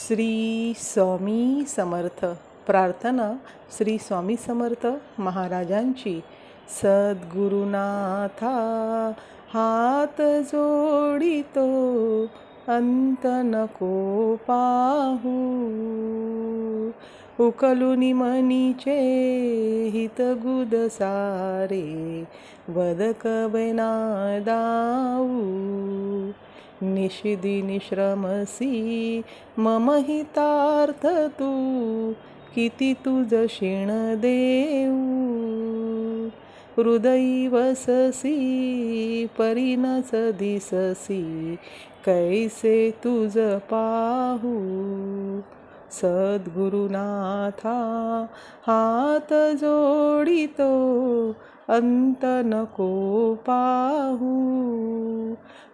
श्री स्वामी समर्थ. प्रार्थना श्री स्वामी समर्थ महाराजांची. सद्गुरुनाथा हात जोडितो, अंत नको पाहू. उकलुनी मनीचे हित गुद सारे, बदकबना दाऊ. निशिदी निश्रमसी मम हितार्थ तू, किती तुझ शिण देऊ. हृदयी वससी परीनच दिससी, कैसे तुझ पाहू. सद्गुरुनाथा हात जोडितो, अंत नको पाहू.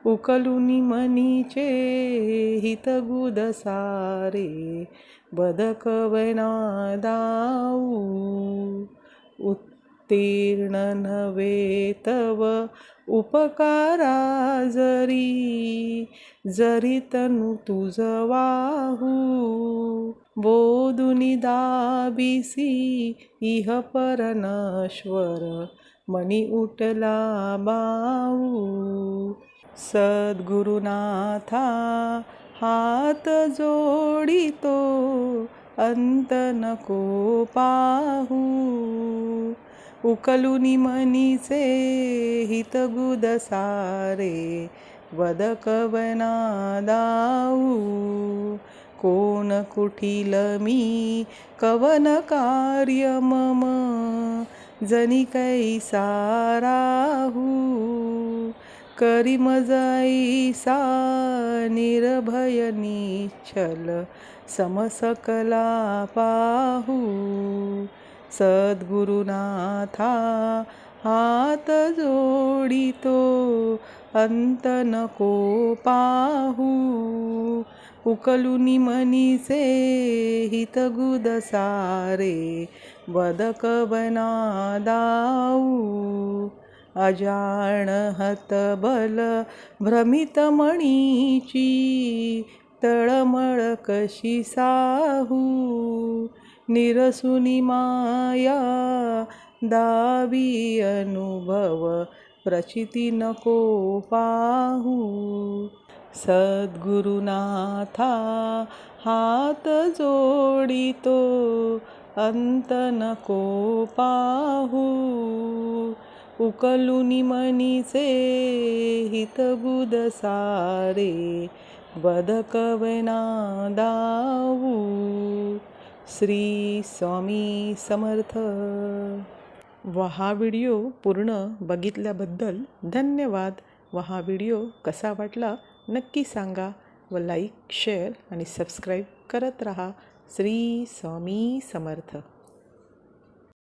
उकलुनी मनीचे हित गुद सारे, बदकवना दाऊ. उत्तीर्ण नव्हे तव उपकारा जरी, जरी तनु तुझ वाहू. बोधुनी दाबिसी इह परनश्वर, मनी उठला बाऊ. सद्गुरुनाथा हात जोडितो, अंत नको पाहू. उकलुनी मनीचे हित गुद सारे, बदकवना दाऊ. कोण कुठील मी कवन कार्य मम, जनी कैसा राहू. करी मजैसा निर्भय निश्चल, समसकला पाहू. सद्गुरुनाथा हात जोडितो, अंत नको पाहू. उकलुनी मनीचे हित गुद सारे, बदकवना दाऊ. अजान हतबल भ्रमित मणीची, तळमळ कशी साहू. निरसुनी माया दावी अनुभव, प्रचिती नको पाहू. सद्गुरुनाथा हात जोडितो, अंत नको पाहू. उकलुनी मनीचे हित गुद सारे, बदकवना दाऊ. श्री स्वामी समर्थ. हा व्हिडिओ पूर्ण बघितल्याबद्दल धन्यवाद. हा व्हिडिओ कसा वाटला नक्की सांगा व लाईक, शेअर आणि सबस्क्राईब करत रहा. श्री स्वामी समर्थ.